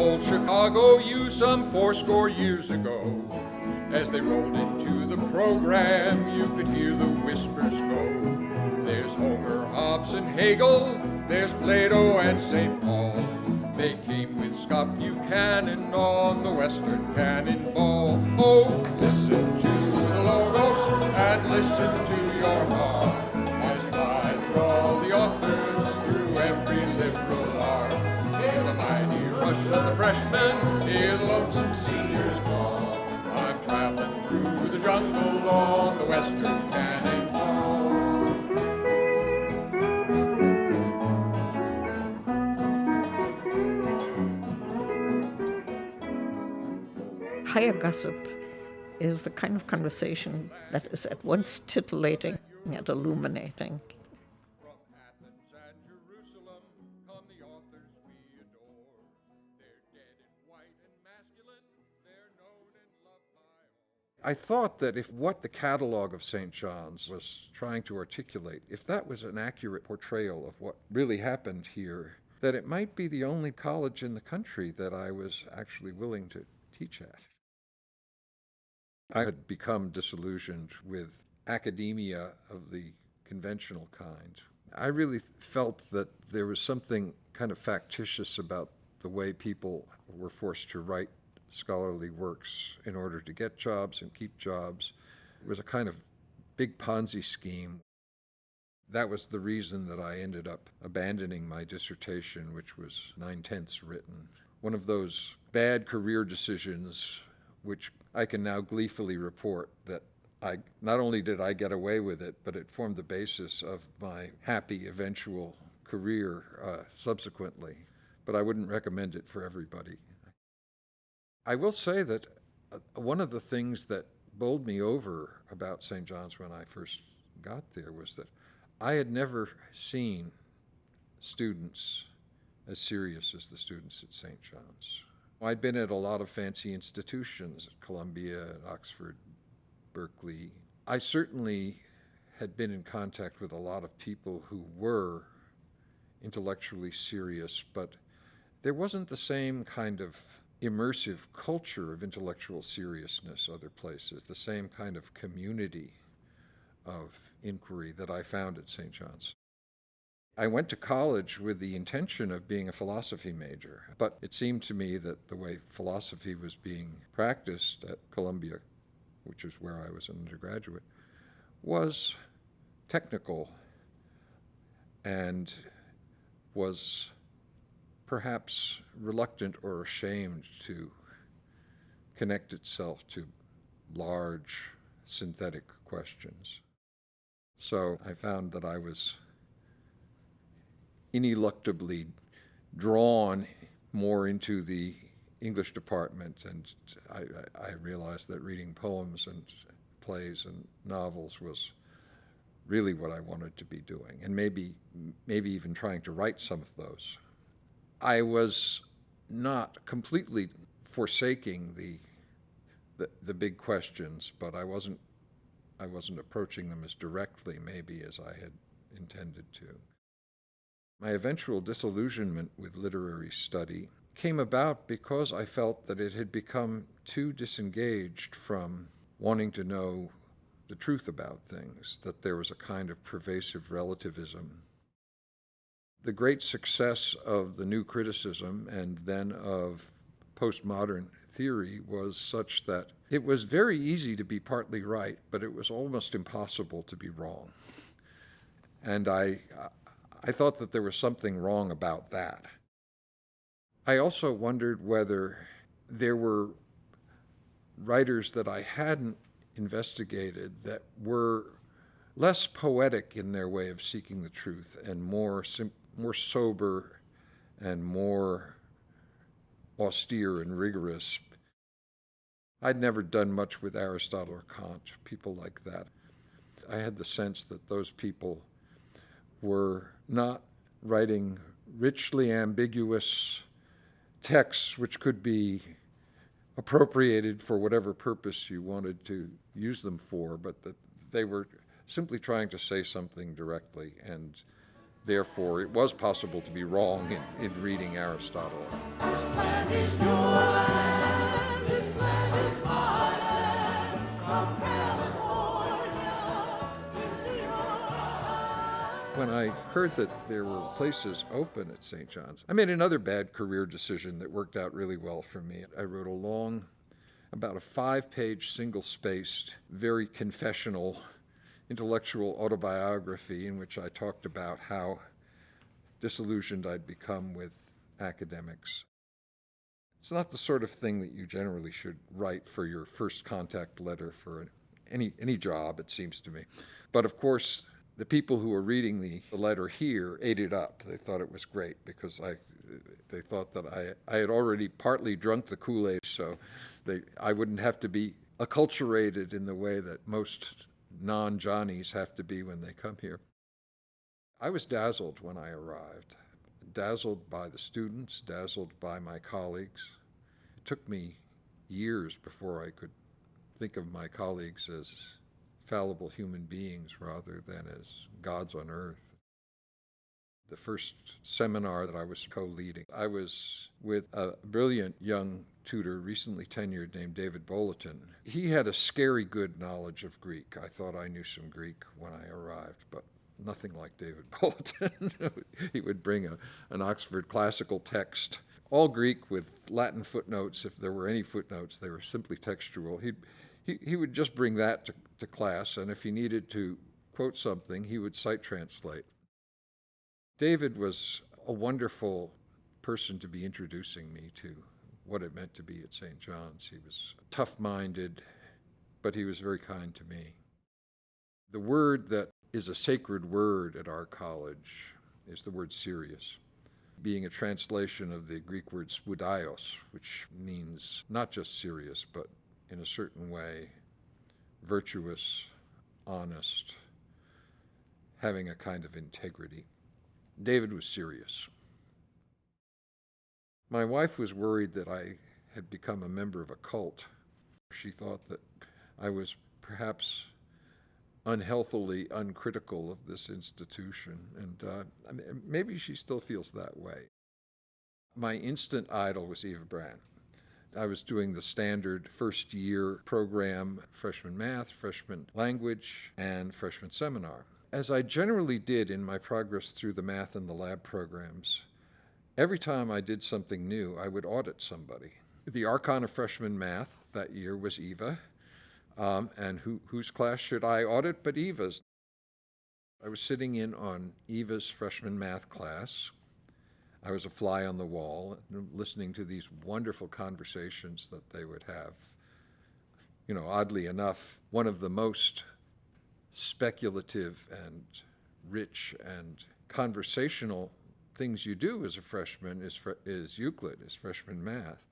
old Chicago U some 80 years ago. As they rolled into the program, you could hear the whispers go. There's Homer, Hobbes, and Hegel, there's Plato and St. Paul. They came with Scott Buchanan on the Western Cannonball. Oh, listen to the Logos and listen to your heart as you glide through all the authors through every liberal art. Hear the mighty rush of the freshmen, hear the lonesome seniors call. I'm traveling through the jungle on the Western Cannonball. Higher gossip is the kind of conversation that is at once titillating and illuminating. From Athens and Jerusalem come the authors we adore. They're dead and white and masculine, they're known and loved by all. I thought that if what the catalog of St. John's was trying to articulate, if that was an accurate portrayal of what really happened here, that it might be the only college in the country that I was actually willing to teach at. I had become disillusioned with academia of the conventional kind. I really felt that there was something kind of factitious about the way people were forced to write scholarly works in order to get jobs and keep jobs. It was a kind of big Ponzi scheme. That was the reason that I ended up abandoning my dissertation, which was 9/10 written. One of those bad career decisions which I can now gleefully report that not only did I get away with it, but it formed the basis of my happy eventual career subsequently. But I wouldn't recommend it for everybody. I will say that one of the things that bowled me over about St. John's when I first got there was that I had never seen students as serious as the students at St. John's. I'd been at a lot of fancy institutions, at Columbia, at Oxford, Berkeley. I certainly had been in contact with a lot of people who were intellectually serious, but there wasn't the same kind of immersive culture of intellectual seriousness other places, the same kind of community of inquiry that I found at St. John's. I went to college with the intention of being a philosophy major, but it seemed to me that the way philosophy was being practiced at Columbia, which is where I was an undergraduate, was technical and was perhaps reluctant or ashamed to connect itself to large synthetic questions. So I found that I was ineluctably drawn more into the English department, and I realized that reading poems and plays and novels was really what I wanted to be doing, and maybe even trying to write some of those. I was not completely forsaking the big questions, but I wasn't approaching them as directly maybe as I had intended to. My eventual disillusionment with literary study came about because I felt that it had become too disengaged from wanting to know the truth about things, that there was a kind of pervasive relativism. The great success of the new criticism and then of postmodern theory was such that it was very easy to be partly right, but it was almost impossible to be wrong. And I thought that there was something wrong about that. I also wondered whether there were writers that I hadn't investigated that were less poetic in their way of seeking the truth and more sober and more austere and rigorous. I'd never done much with Aristotle or Kant, people like that. I had the sense that those people were not writing richly ambiguous texts which could be appropriated for whatever purpose you wanted to use them for, but that they were simply trying to say something directly, and Therefore, it was possible to be wrong in reading Aristotle. This land is your land, this land is my land, from California to New York. When I heard that there were places open at St. John's, I made another bad career decision that worked out really well for me. I wrote a long, about a 5-page, single-spaced, very confessional, intellectual autobiography in which I talked about how disillusioned I'd become with academics. It's not the sort of thing that you generally should write for your first contact letter for any job, it seems to me. But of course, the people who were reading the letter here ate it up. They thought it was great because they thought that I had already partly drunk the Kool-Aid, so I wouldn't have to be acculturated in the way that most non-Johnnies have to be when they come here. I was dazzled when I arrived, dazzled by the students, dazzled by my colleagues. It took me years before I could think of my colleagues as fallible human beings rather than as gods on earth. The first seminar that I was co-leading, I was with a brilliant young tutor, recently tenured, named David Bulletin. He had a scary good knowledge of Greek. I thought I knew some Greek when I arrived, but nothing like David Bulletin. He would bring an Oxford classical text, all Greek with Latin footnotes. If there were any footnotes, they were simply textual. He would just bring that to class, and if he needed to quote something, he would cite translate. David was a wonderful person to be introducing me to what it meant to be at St. John's. He was tough-minded, but he was very kind to me. The word that is a sacred word at our college is the word serious, being a translation of the Greek word spoudios, which means not just serious, but in a certain way, virtuous, honest, having a kind of integrity. David was serious. My wife was worried that I had become a member of a cult. She thought that I was perhaps unhealthily uncritical of this institution, and maybe she still feels that way. My instant idol was Eva Brandt. I was doing the standard first-year program, freshman math, freshman language, and freshman seminar. As I generally did in my progress through the math and the lab programs, every time I did something new, I would audit somebody. The archon of freshman math that year was Eva, and whose class should I audit but Eva's? I was sitting in on Eva's freshman math class. I was a fly on the wall, listening to these wonderful conversations that they would have. You know, oddly enough, one of the most speculative and rich and conversational things you do as a freshman is Euclid, is freshman math.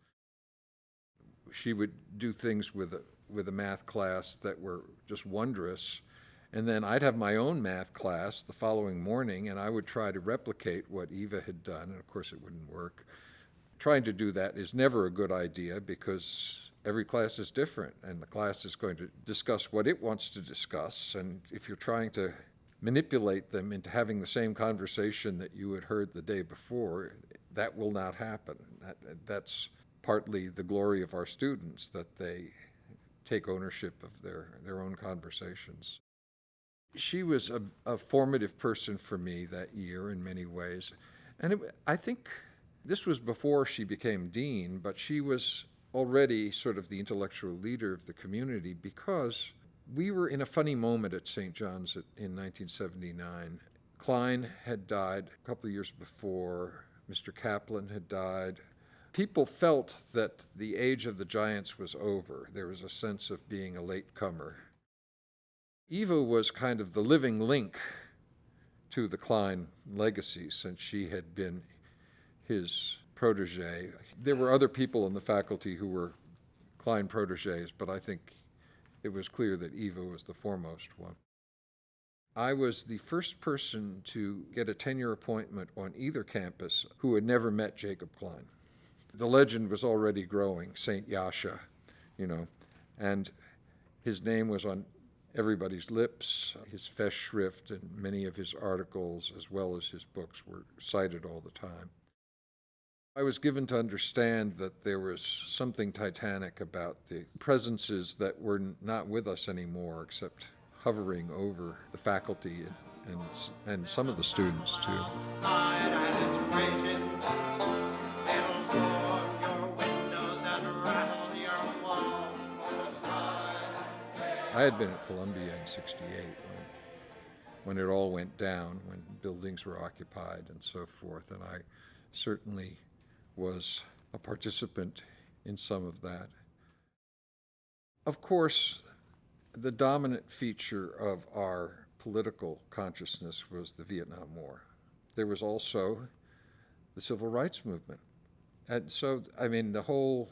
She would do things with a math class that were just wondrous, and then I'd have my own math class the following morning, and I would try to replicate what Eva had done, and of course it wouldn't work. Trying to do that is never a good idea because every class is different, and the class is going to discuss what it wants to discuss, and if you're trying to manipulate them into having the same conversation that you had heard the day before, that will not happen. That's partly the glory of our students, that they take ownership of their own conversations. She was a formative person for me that year in many ways, and I think this was before she became dean, but she was already sort of the intellectual leader of the community because we were in a funny moment at St. John's in 1979. Klein had died a couple of years before. Mr. Kaplan had died. People felt that the age of the giants was over. There was a sense of being a latecomer. Eva was kind of the living link to the Klein legacy since she had been his protege. There were other people in the faculty who were Klein proteges, but I think it was clear that Eva was the foremost one. I was the first person to get a tenure appointment on either campus who had never met Jacob Klein. The legend was already growing, Saint Yasha, and his name was on everybody's lips. His Festschrift and many of his articles, as well as his books, were cited all the time. I was given to understand that there was something titanic about the presences that were not with us anymore, except hovering over the faculty and some of the students too. I had been at Columbia in '68 when it all went down, when buildings were occupied and so forth, and I certainly was a participant in some of that. Of course, the dominant feature of our political consciousness was the Vietnam War. There was also the Civil Rights Movement. And so, I mean, the whole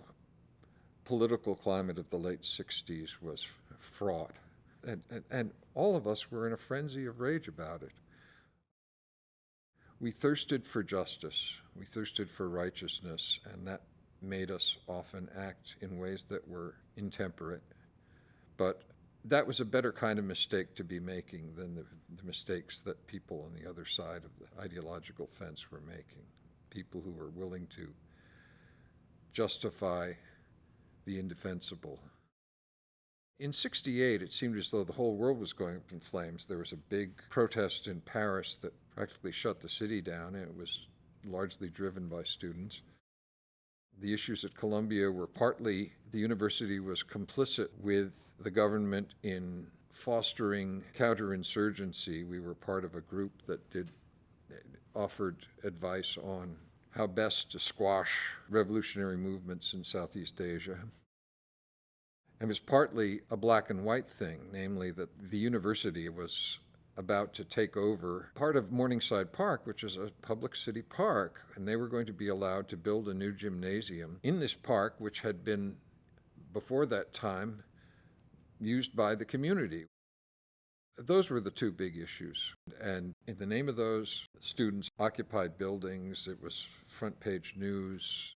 political climate of the late 60s was fraught. And all of us were in a frenzy of rage about it. We thirsted for justice. We thirsted for righteousness, and that made us often act in ways that were intemperate. But that was a better kind of mistake to be making than the mistakes that people on the other side of the ideological fence were making. People who were willing to justify the indefensible. In '68, it seemed as though the whole world was going up in flames. There was a big protest in Paris that practically shut the city down, and it was largely driven by students. The issues at Columbia were partly the university was complicit with the government in fostering counterinsurgency. We were part of a group that offered advice on how best to squash revolutionary movements in Southeast Asia. It was partly a black and white thing, namely that the university was about to take over part of Morningside Park, which is a public city park, and they were going to be allowed to build a new gymnasium in this park, which had been, before that time, used by the community. Those were the two big issues. And in the name of those, students occupied buildings. It was front page news.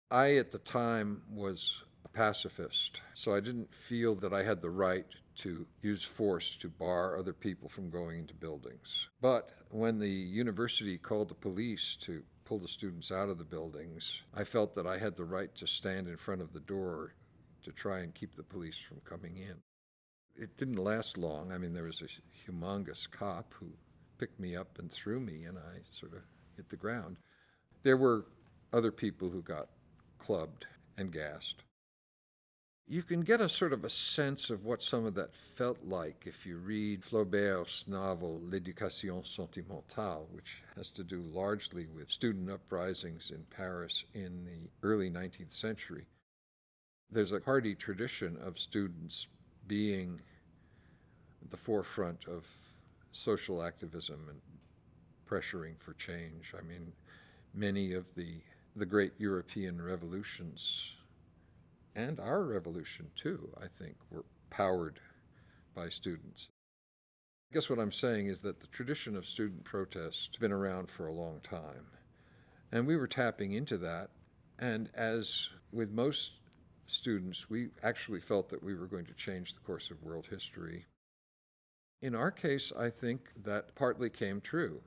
I, at the time, was a pacifist, so I didn't feel that I had the right to use force to bar other people from going into buildings. But when the university called the police to pull the students out of the buildings, I felt that I had the right to stand in front of the door to try and keep the police from coming in. It didn't last long. I mean, there was a humongous cop who picked me up and threw me, and I sort of hit the ground. There were other people who got clubbed and gassed. You can get a sort of a sense of what some of that felt like if you read Flaubert's novel L'Éducation sentimentale, which has to do largely with student uprisings in Paris in the early 19th century. There's a hearty tradition of students being at the forefront of social activism and pressuring for change. I mean, many of the great European revolutions, and our revolution too, I think, were powered by students. I guess what I'm saying is that the tradition of student protest has been around for a long time, and we were tapping into that, and as with most students, we actually felt that we were going to change the course of world history. In our case, I think that partly came true.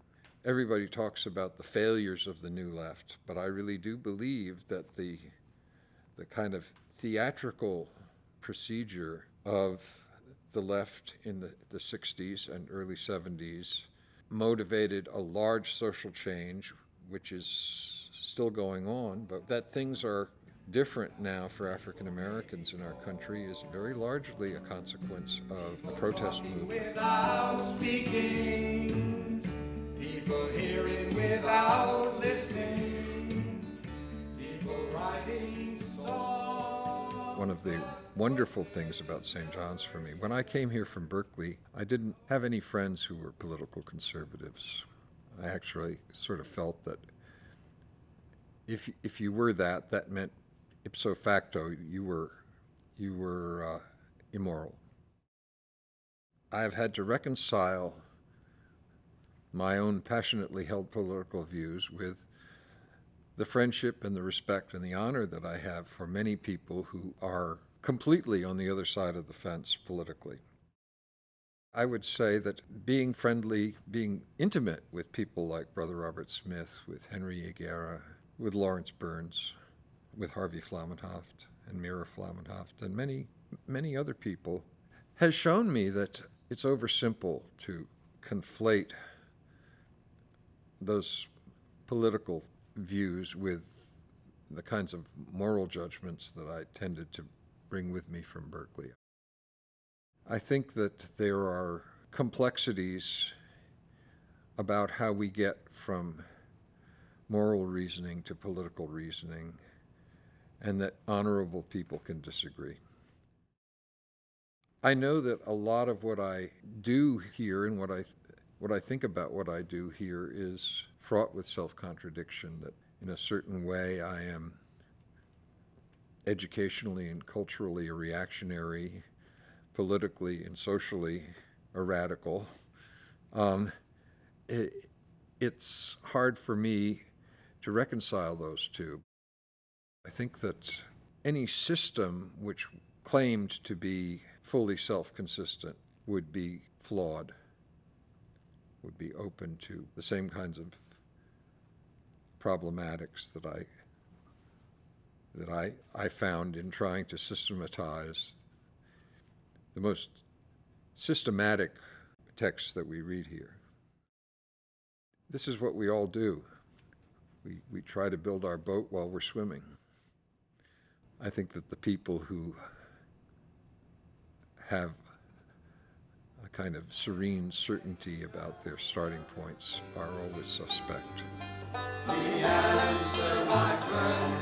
Everybody talks about the failures of the New Left, but I really do believe that the kind of theatrical procedure of the left in the 60s and early 70s motivated a large social change, which is still going on, but that things are different now for African Americans in our country is very largely a consequence of the protest movement. Without speaking, people hearing without listening, people writing songs. One of the wonderful things about St. John's for me, when I came here from Berkeley, I didn't have any friends who were political conservatives. I actually sort of felt that if you were that meant ipso facto, you were immoral. I've had to reconcile my own passionately held political views with the friendship and the respect and the honor that I have for many people who are completely on the other side of the fence politically. I would say that being friendly, being intimate with people like Brother Robert Smith, with Henry Aguirre, with Lawrence Burns, with Harvey Flamenhoft and Mira Flamenhoft, and many, many other people, has shown me that it's oversimple to conflate those political views with the kinds of moral judgments that I tended to bring with me from Berkeley. I think that there are complexities about how we get from moral reasoning to political reasoning, and that honorable people can disagree. I know that a lot of what I do here and what I think about what I do here is fraught with self-contradiction, that in a certain way I am educationally and culturally a reactionary, politically and socially a radical. It's hard for me to reconcile those two. I think that any system which claimed to be fully self-consistent would be flawed, would be open to the same kinds of problematics that I found in trying to systematize the most systematic texts that we read here. This is what we all do. We try to build our boat while we're swimming. I think that the people who have a kind of serene certainty about their starting points are always suspect. The answer, my friend,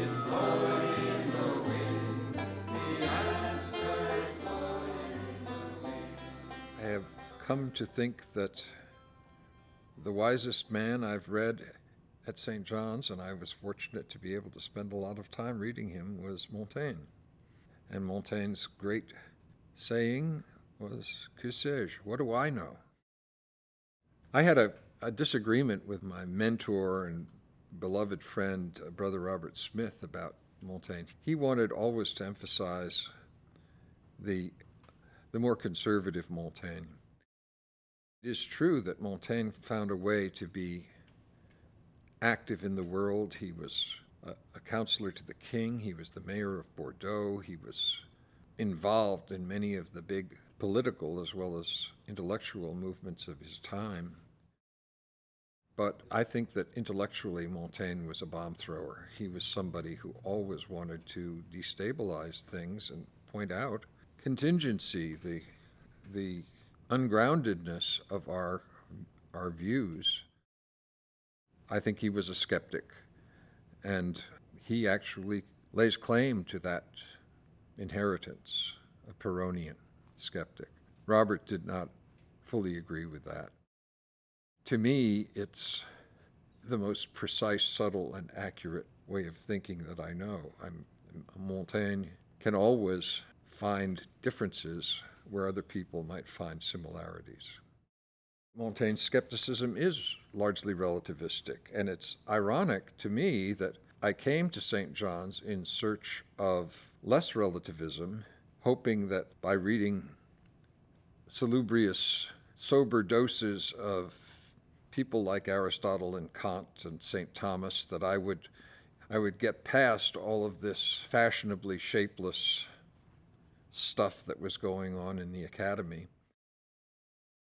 is blowing in the wind. The answer is blowing in the wind. I have come to think that the wisest man I've read at St. John's, and I was fortunate to be able to spend a lot of time reading him, was Montaigne. And Montaigne's great saying was, "Que sais-je? What do I know?" I had a disagreement with my mentor and beloved friend, Brother Robert Smith, about Montaigne. He wanted always to emphasize the more conservative Montaigne. It is true that Montaigne found a way to be active in the world. He was a counselor to the king. He was the mayor of Bordeaux. He was involved in many of the big political as well as intellectual movements of his time. But I think that intellectually Montaigne was a bomb thrower. He was somebody who always wanted to destabilize things and point out contingency, the ungroundedness of our views. I think he was a skeptic, and he actually lays claim to that inheritance, a Pyrrhonian skeptic. Robert did not fully agree with that. To me, it's the most precise, subtle, and accurate way of thinking that I know. Montaigne can always find differences where other people might find similarities. Montaigne's skepticism is largely relativistic, and it's ironic to me that I came to St. John's in search of less relativism, hoping that by reading salubrious, sober doses of people like Aristotle and Kant and St. Thomas, that I would get past all of this fashionably shapeless stuff that was going on in the academy.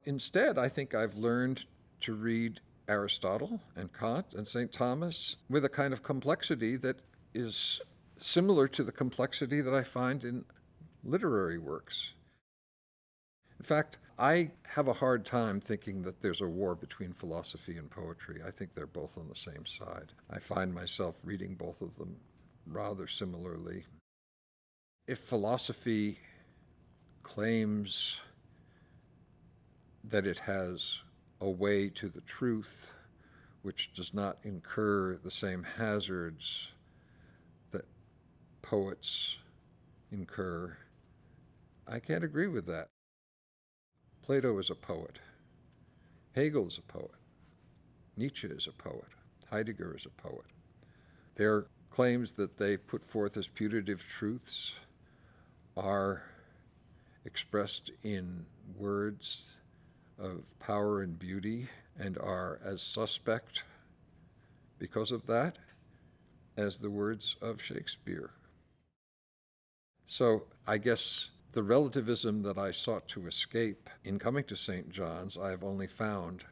Instead, I think I've learned to read Aristotle and Kant and St. Thomas with a kind of complexity that is similar to the complexity that I find in literary works. In fact, I have a hard time thinking that there's a war between philosophy and poetry. I think they're both on the same side. I find myself reading both of them rather similarly. If philosophy claims that it has a way to the truth which does not incur the same hazards that poets incur, I can't agree with that. Plato is a poet. Hegel is a poet. Nietzsche is a poet. Heidegger is a poet. Their claims that they put forth as putative truths are expressed in words of power and beauty and are as suspect because of that as the words of Shakespeare. So I guess the relativism that I sought to escape in coming to St. John's, I have only found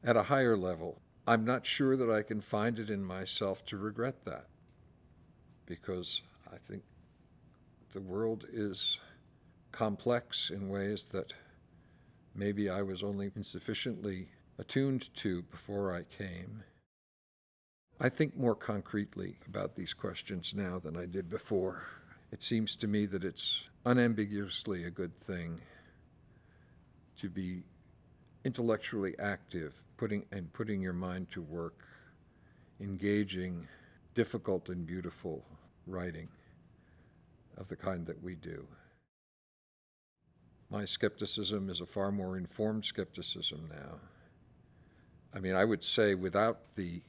at a higher level. I'm not sure that I can find it in myself to regret that, because I think the world is complex in ways that maybe I was only insufficiently attuned to before I came. I think more concretely about these questions now than I did before. It seems to me that it's unambiguously a good thing to be intellectually active, putting your mind to work, engaging difficult and beautiful writing of the kind that we do. My skepticism is a far more informed skepticism now. I mean, I would say without the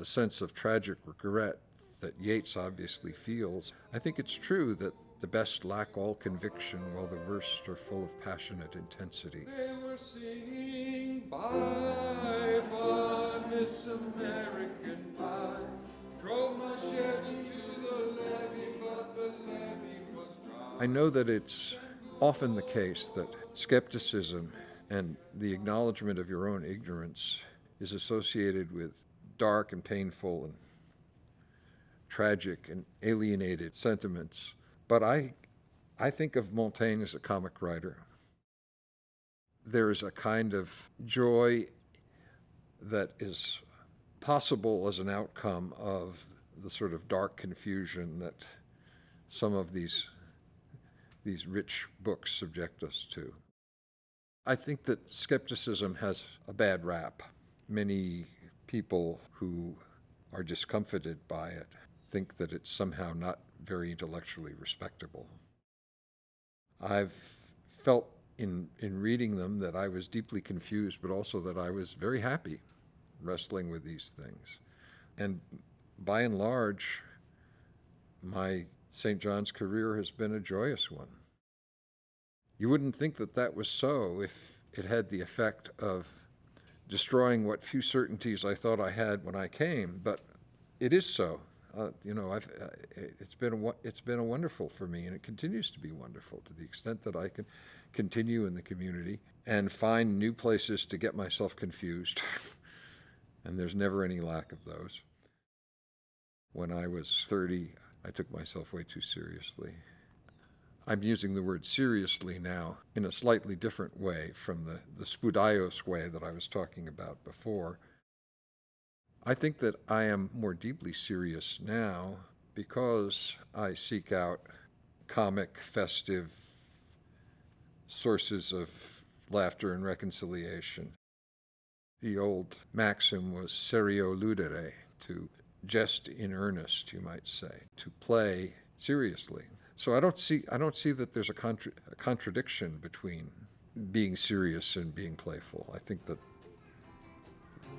sense of tragic regret that Yeats obviously feels, I think it's true that the best lack all conviction while the worst are full of passionate intensity. They were singing bye bye, Miss American Pie. Drove my Chevy to the levee, but the levee was dry. I know that it's often the case that skepticism and the acknowledgement of your own ignorance is associated with dark and painful and tragic and alienated sentiments. But I think of Montaigne as a comic writer. There is a kind of joy that is possible as an outcome of the sort of dark confusion that some of these rich books subject us to. I think that skepticism has a bad rap. Many people who are discomfited by it think that it's somehow not very intellectually respectable. I've felt in reading them that I was deeply confused, but also that I was very happy wrestling with these things. And by and large, my St. John's career has been a joyous one. You wouldn't think that that was so if it had the effect of destroying what few certainties I thought I had when I came, but it is so. It's been a wonderful for me, and it continues to be wonderful to the extent that I can continue in the community and find new places to get myself confused, and there's never any lack of those. When I was 30, I took myself way too seriously. I'm using the word seriously now in a slightly different way from the spudaios way that I was talking about before. I think that I am more deeply serious now because I seek out comic, festive sources of laughter and reconciliation. The old maxim was Serio, ludere, to jest in earnest, you might say, to play seriously. So I don't see that there's a contradiction between being serious and being playful. I think that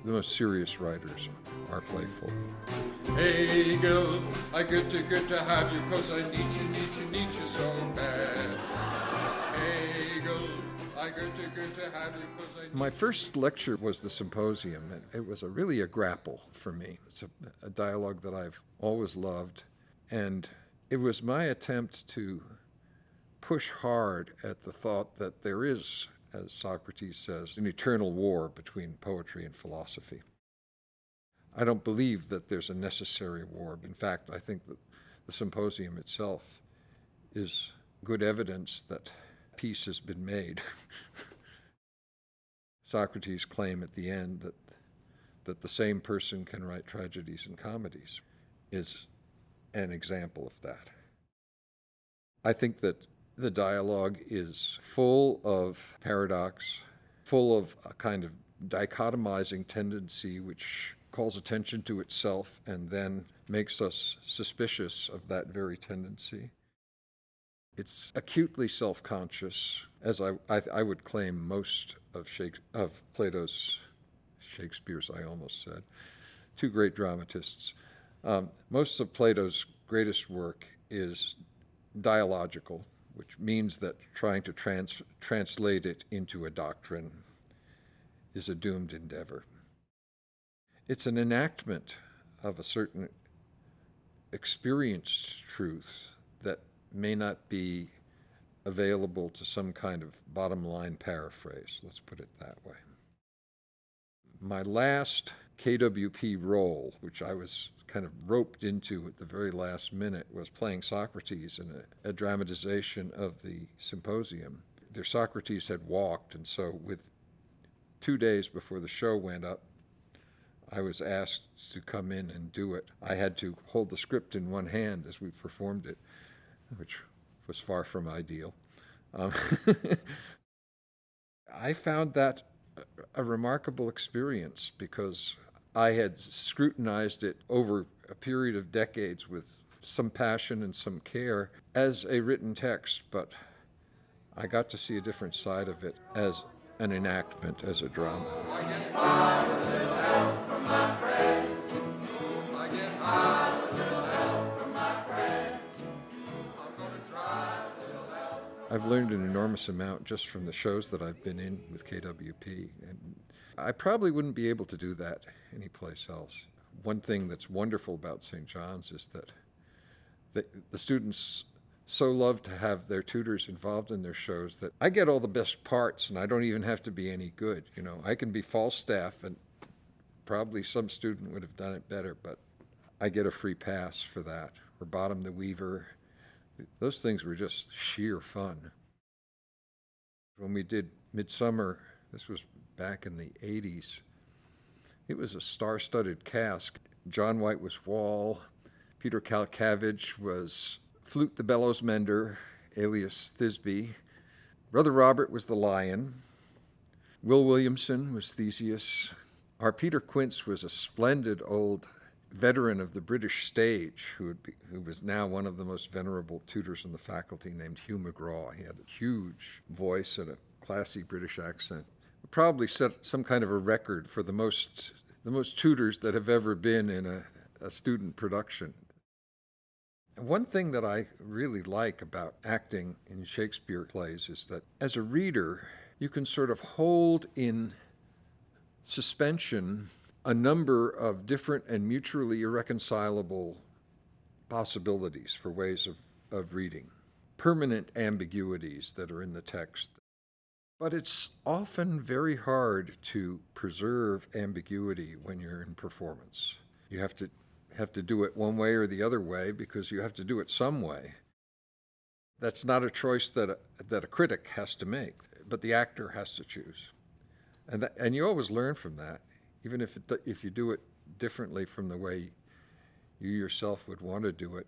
the most serious writers are playful. Hegel, I good to have you, 'cause I need you so bad. Hegel, I good to have you, 'cause I need My first lecture was the Symposium, and it was really a grapple for me. It's a dialogue that I've always loved, and it was my attempt to push hard at the thought that there is, as Socrates says, an eternal war between poetry and philosophy. I don't believe that there's a necessary war. In fact, I think that the Symposium itself is good evidence that peace has been made. Socrates' claim at the end that the same person can write tragedies and comedies is an example of that. I think that the dialogue is full of paradox, full of a kind of dichotomizing tendency which calls attention to itself and then makes us suspicious of that very tendency. It's acutely self-conscious, as I would claim most of Shakespeare's, I almost said, two great dramatists. Most of Plato's greatest work is dialogical. which means that trying to translate it into a doctrine is a doomed endeavor. It's an enactment of a certain experienced truth that may not be available to some kind of bottom line paraphrase, let's put it that way. My last KWP role, which I was kind of roped into at the very last minute, was playing Socrates in a dramatization of the Symposium. Their Socrates had walked, and so with 2 days before the show went up, I was asked to come in and do it. I had to hold the script in one hand as we performed it, which was far from ideal. I found that a remarkable experience because I had scrutinized it over a period of decades with some passion and some care as a written text, but I got to see a different side of it as an enactment, as a drama. I get by with a little help from my friends. I get by with a little help from my friends. I'm gonna try with a little help. I've learned an enormous amount just from the shows that I've been in with KWP, and I probably wouldn't be able to do that anyplace else. One thing that's wonderful about St. John's is that the students so love to have their tutors involved in their shows that I get all the best parts and I don't even have to be any good. You know, I can be Falstaff and probably some student would have done it better, but I get a free pass for that. Or Bottom the Weaver. Those things were just sheer fun. When we did Midsummer, this was back in the 80s, it was a star-studded cast. John White was Wall, Peter Kalkavage was Flute the Bellows Mender, alias Thisbe. Brother Robert was the Lion. Will Williamson was Theseus. Our Peter Quince was a splendid old veteran of the British stage who was now one of the most venerable tutors in the faculty, named Hugh McGraw. He had a huge voice and a classy British accent. We probably set some kind of a record for the most tutors that have ever been in a student production. And one thing that I really like about acting in Shakespeare plays is that as a reader, you can sort of hold in suspension a number of different and mutually irreconcilable possibilities for ways of reading, permanent ambiguities that are in the text. But it's often very hard to preserve ambiguity when you're in performance. You have to do it one way or the other way because you have to do it some way. That's not a choice that a critic has to make, but the actor has to choose. And you always learn from that, even if you do it differently from the way you yourself would want to do it.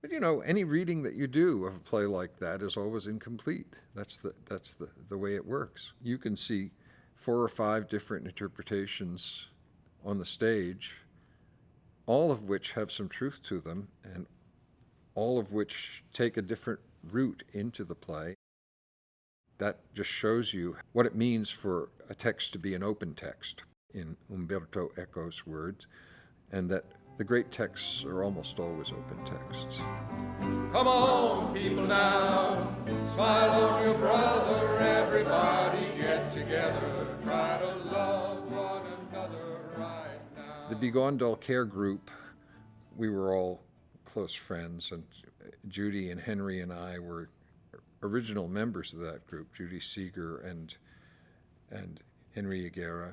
But you know, any reading that you do of a play like that is always incomplete. That's the way it works. You can see 4 or 5 different interpretations on the stage, all of which have some truth to them, and all of which take a different route into the play. That just shows you what it means for a text to be an open text, in Umberto Eco's words, and that the great texts are almost always open texts. Come on, people now, smile on your brother, everybody get together, try to love one another right now. The Begone Dull Care group, we were all close friends, and Judy and Henry and I were original members of that group, Judy Seeger and Henry Aguera.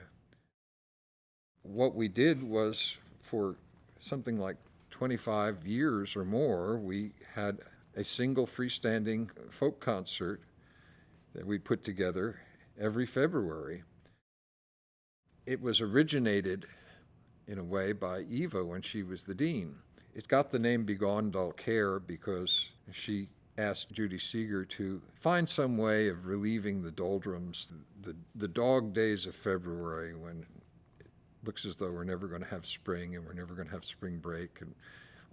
What we did was, for something like 25 years or more, we had a single freestanding folk concert that we put together every February. It was originated, in a way, by Eva when she was the dean. It got the name Begone Dull Care because she asked Judy Seeger to find some way of relieving the doldrums, the dog days of February, when it looks as though we're never going to have spring and we're never going to have spring break and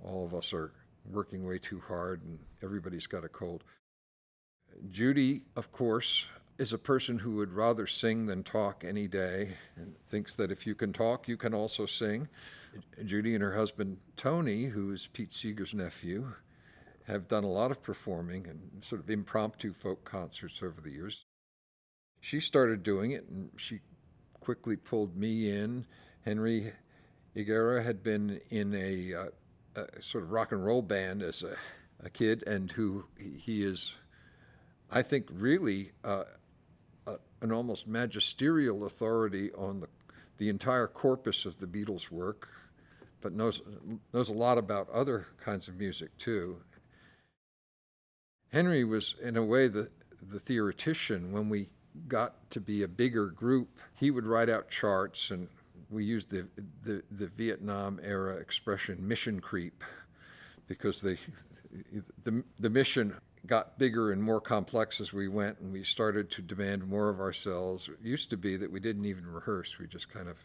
all of us are working way too hard and everybody's got a cold. Judy, of course, is a person who would rather sing than talk any day and thinks that if you can talk, you can also sing. Judy and her husband, Tony, who is Pete Seeger's nephew, have done a lot of performing and sort of impromptu folk concerts over the years. She started doing it, and she quickly pulled me in. Henry Higuera had been in a sort of rock and roll band as a kid, and he is, I think, really an almost magisterial authority on the entire corpus of the Beatles' work, but knows a lot about other kinds of music too. Henry was, in a way, the theoretician. When we got to be a bigger group, he would write out charts, and we used the Vietnam era expression mission creep, because the mission got bigger and more complex as we went, and we started to demand more of ourselves. It used to be that we didn't even rehearse. We just kind of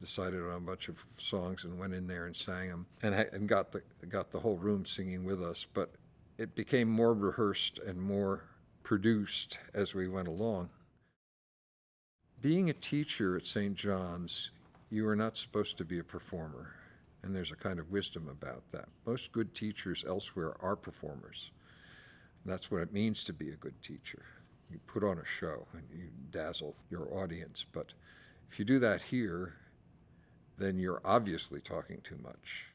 decided on a bunch of songs and went in there and sang them, and got the whole room singing with us. But it became more rehearsed and more produced as we went along. Being a teacher at St. John's, you are not supposed to be a performer, and there's a kind of wisdom about that. Most good teachers elsewhere are performers. That's what it means to be a good teacher. You put on a show and you dazzle your audience, but if you do that here, then you're obviously talking too much.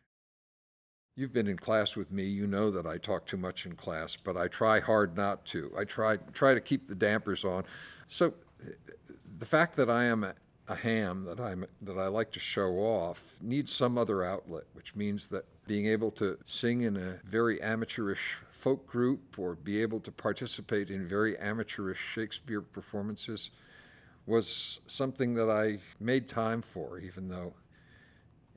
You've been in class with me, you know that I talk too much in class, but I try hard not to. I try to keep the dampers on. So the fact that I am a ham, that I like to show off, needs some other outlet, which means that being able to sing in a very amateurish folk group or be able to participate in very amateurish Shakespeare performances was something that I made time for, even though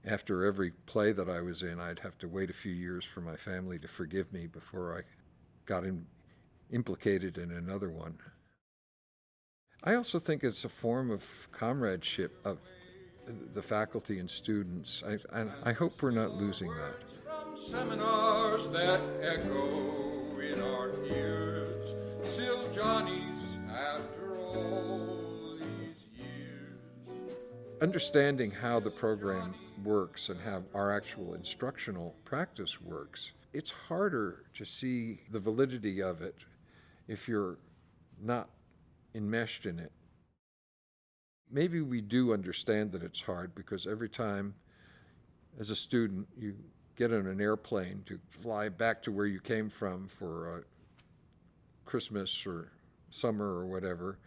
after every play that I was in, I'd have to wait a few years for my family to forgive me before I got implicated in another one. I also think it's a form of comradeship of the faculty and students. I hope we're not losing that. From seminars that echo in our ears, still Johnny's after all these years. Understanding how the program works and how our actual instructional practice works, it's harder to see the validity of it if you're not enmeshed in it. Maybe we do understand that it's hard because every time as a student you get on an airplane to fly back to where you came from for Christmas or summer or whatever,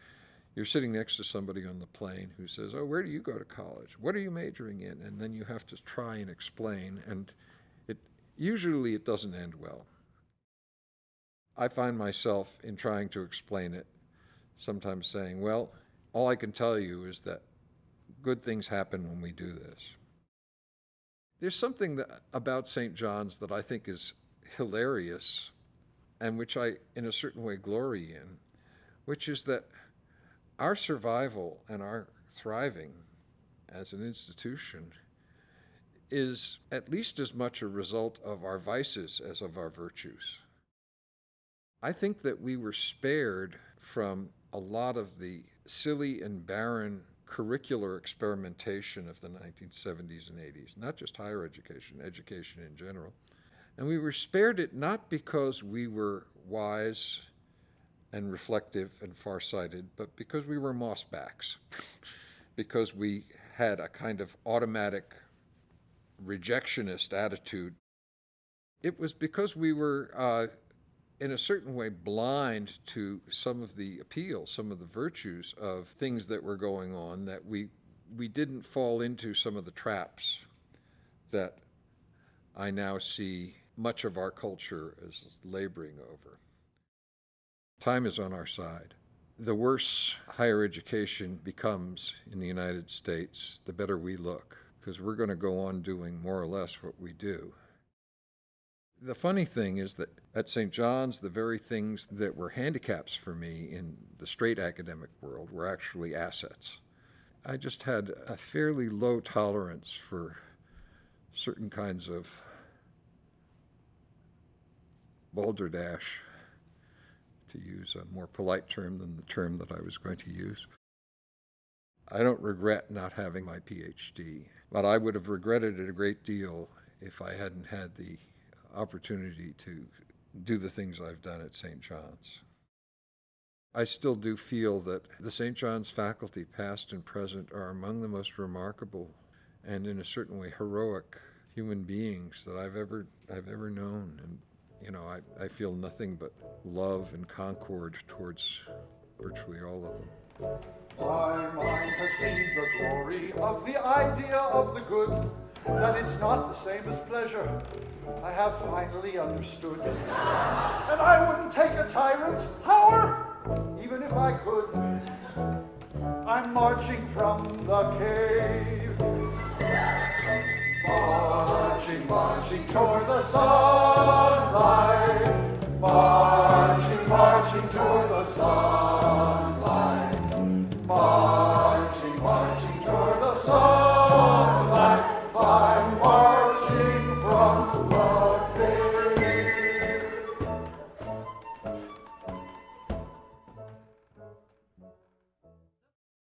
you're sitting next to somebody on the plane who says, "Oh, where do you go to college? What are you majoring in?" And then you have to try and explain, and usually it doesn't end well. I find myself, in trying to explain it, sometimes saying, "Well, all I can tell you is that good things happen when we do this." There's something about St. John's that I think is hilarious, and which I, in a certain way, glory in, which is that our survival and our thriving as an institution is at least as much a result of our vices as of our virtues. I think that we were spared from a lot of the silly and barren curricular experimentation of the 1970s and 80s, not just higher education, education in general. And we were spared it not because we were wise and reflective and farsighted, but because we were mossbacks, because we had a kind of automatic rejectionist attitude. It was because we were, in a certain way, blind to some of the appeal, some of the virtues of things that were going on, that we didn't fall into some of the traps that I now see much of our culture is laboring over. Time is on our side. The worse higher education becomes in the United States, the better we look, because we're going to go on doing more or less what we do. The funny thing is that at St. John's, the very things that were handicaps for me in the straight academic world were actually assets. I just had a fairly low tolerance for certain kinds of balderdash, to use a more polite term than the term that I was going to use. I don't regret not having my PhD, but I would have regretted it a great deal if I hadn't had the opportunity to do the things I've done at St. John's. I still do feel that the St. John's faculty, past and present, are among the most remarkable and in a certain way heroic human beings that I've ever known. And I feel nothing but love and concord towards virtually all of them. My mind has seen the glory of the idea of the good, that it's not the same as pleasure. I have finally understood. And I wouldn't take a tyrant's power, even if I could. I'm marching from the cave, marching toward the sunlight, marching toward the sun.